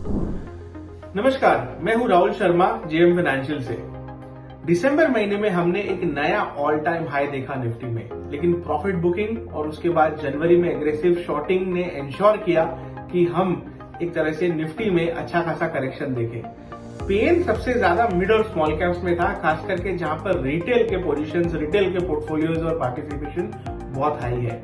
नमस्कार, मैं हूं राहुल शर्मा जेएम फाइनेंशियल से। दिसंबर महीने में हमने एक नया ऑल टाइम हाई देखा निफ्टी में, लेकिन प्रॉफिट बुकिंग और उसके बाद जनवरी में एग्रेसिव शॉर्टिंग ने इंश्योर किया कि हम एक तरह से निफ्टी में अच्छा खासा करेक्शन देखें। पेन सबसे ज्यादा मिड और स्मॉल कैप्स में था, खास करके जहां पर रिटेल के पोजीशंस, रिटेल के पोर्टफोलियोज और पार्टिसिपेशन बहुत हाई है।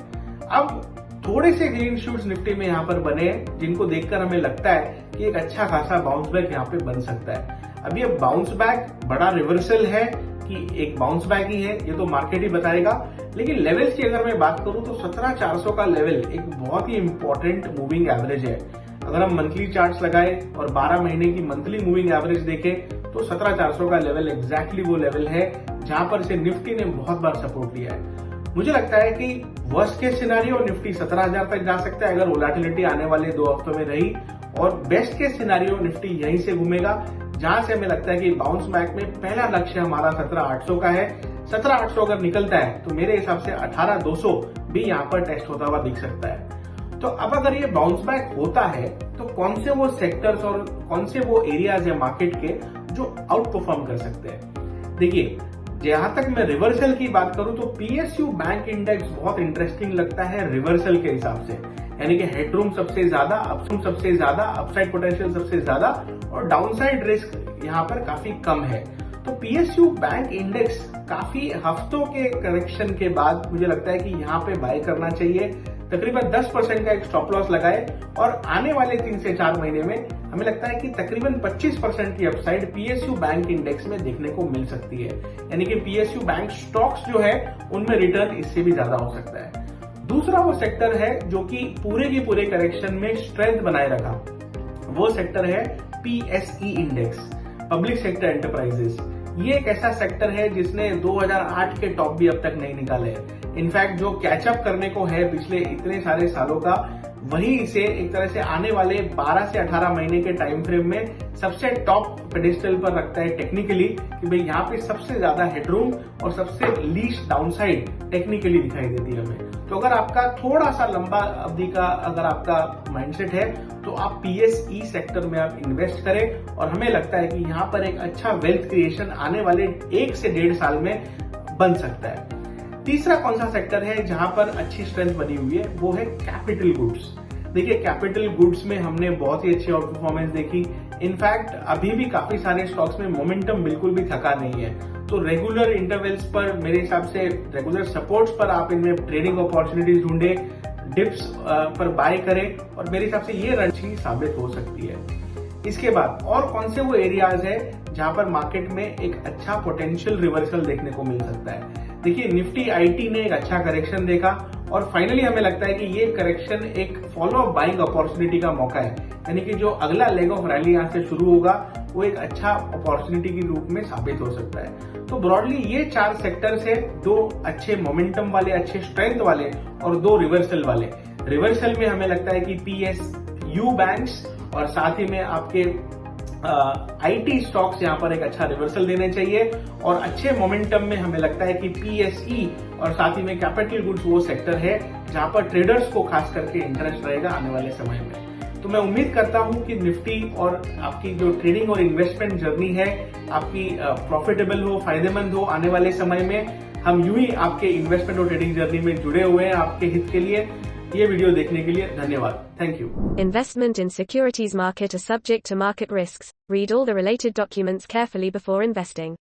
अब थोड़े से ग्रीन शूट्स निफ्टी में यहाँ पर बने हैं, जिनको देखकर हमें लगता है कि एक अच्छा खासा बाउंस बैक यहाँ पे बन सकता है। अब ये बाउंस बैक बड़ा रिवर्सल है कि एक बाउंस बैक ही है, ये तो मार्केट ही बताएगा। लेकिन लेवल्स की अगर मैं बात करूं तो 17,400 का लेवल एक बहुत ही इंपॉर्टेंट मूविंग एवरेज है। अगर हम मंथली चार्ट्स लगाए और 12 महीने की मंथली मूविंग एवरेज देखें तो 17,400 का लेवल एग्जैक्टली वो लेवल है जहां पर से निफ्टी ने बहुत बार सपोर्ट लिया है। मुझे लगता है कि वर्स्ट केस सिनेरियो निफ्टी 17,000 तक जा सकता है अगर वोलेटिलिटी आने वाले 2 हफ्तों में रही, और बेस्ट केस सिनेरियो निफ्टी यहीं से घूमेगा, जहां से हमें लगता है कि बाउंस बैक में पहला लक्ष्य हमारा 17,800 का है। 17,800 अगर निकलता है तो मेरे हिसाब से 18,200 भी यहां पर टेस्ट होता हुआ दिख सकता है। तो अब अगर ये बाउंस बैक होता है तो कौन से वो सेक्टर्स और कौन से वो एरियाज है मार्केट के जो आउट परफॉर्म कर सकते हैं। देखिए, जहां तक मैं रिवर्सल की बात करूं तो पीएसयू बैंक इंडेक्स बहुत इंटरेस्टिंग लगता है रिवर्सल के हिसाब से, यानी कि हेडरूम सबसे ज्यादा, अपरूम सबसे ज्यादा, अपसाइड पोटेंशियल सबसे ज्यादा और डाउनसाइड रिस्क यहां पर काफी कम है। तो पीएसयू बैंक इंडेक्स काफी हफ्तों के करेक्शन के बाद मुझे लगता है कि यहां पे बाय करना चाहिए। तकरीबन 10% का एक स्टॉप लॉस लगाए और आने वाले 3 से 4 महीने में हमें लगता है कि तकरीबन 25% की अपसाइड पीएसयू बैंक इंडेक्स में देखने को मिल सकती है, यानी कि पीएसयू बैंक स्टॉक्स जो है उनमें रिटर्न इससे भी ज्यादा हो सकता है। दूसरा वो सेक्टर है जो कि पूरे के पूरे करेक्शन में स्ट्रेंथ बनाए रखा, वो सेक्टर है PSE index, public sector enterprises. ये एक ऐसा सेक्टर है जिसने 2008 के टॉप भी अब तक नहीं निकाले हैं। इनफैक्ट जो कैचअप करने को है पिछले इतने सारे सालों का, वही इसे एक तरह से आने वाले 12 से 18 महीने के टाइम फ्रेम में सबसे टॉप पेडिस्टल पर रखता है टेक्निकली, कि भाई यहाँ पे सबसे ज्यादा हेडरूम और सबसे लीस्ट डाउनसाइड टेक्निकली दिखाई देती है हमें। तो अगर आपका थोड़ा सा लंबा अवधि का अगर आपका माइंडसेट है तो आप पीएसई सेक्टर में आप इन्वेस्ट करें, और हमें लगता है कि यहाँ पर एक अच्छा वेल्थ क्रिएशन आने वाले 1 से 1.5 साल में बन सकता है। तीसरा कौन सा सेक्टर है जहां पर अच्छी स्ट्रेंथ बनी हुई है, वो है कैपिटल गुड्स। देखिए, कैपिटल गुड्स में हमने बहुत ही अच्छी आउट परफॉर्मेंस देखी। इनफैक्ट अभी भी काफी सारे स्टॉक्स में मोमेंटम बिल्कुल भी थका नहीं है। तो रेगुलर इंटरवल्स पर, मेरे हिसाब से रेगुलर सपोर्ट्स पर आप इनमें ट्रेडिंग अपॉर्चुनिटीज ढूंढे, डिप्स पर बाय करें, और मेरे हिसाब से ये रणनीति साबित हो सकती है। इसके बाद और कौन से वो एरियाज है जहां पर मार्केट में एक अच्छा पोटेंशियल रिवर्सल देखने को मिल सकता है। देखिए, निफ्टी आईटी ने एक अच्छा करेक्शन देखा और फाइनली हमें लगता है कि ये करेक्शन एक फॉलो अप बाइंग अपॉर्चुनिटी का मौका है, यानी कि जो अगला लेग ऑफ रैली यहां से शुरू होगा वो एक अच्छा अपॉर्चुनिटी के रूप में साबित हो सकता है। तो ब्रॉडली ये 4 सेक्टर्स है, 2 अच्छे मोमेंटम वाले, अच्छे स्ट्रेंथ वाले और 2 रिवर्सल वाले। रिवर्सल में हमें लगता है कि पीएसयू बैंक्स और साथ ही में आपके आईटी स्टॉक्स यहां पर एक अच्छा रिवर्सल देने चाहिए, और अच्छे मोमेंटम में हमें लगता है कि पीएसई और साथ ही में कैपिटल गुड्स वो सेक्टर है जहां पर ट्रेडर्स को खास करके इंटरेस्ट रहेगा आने वाले समय में। तो मैं उम्मीद करता हूं कि निफ्टी और आपकी जो ट्रेडिंग और इन्वेस्टमेंट जर्नी है आपकी प्रॉफिटेबल हो, फायदेमंद हो आने वाले समय में। हम यूं ही आपके इन्वेस्टमेंट और ट्रेडिंग जर्नी में जुड़े हुए हैं आपके हित के लिए। ये वीडियो देखने के लिए धन्यवाद। Thank you. Investment in securities market are subject to market risks. Read all the related documents carefully before investing.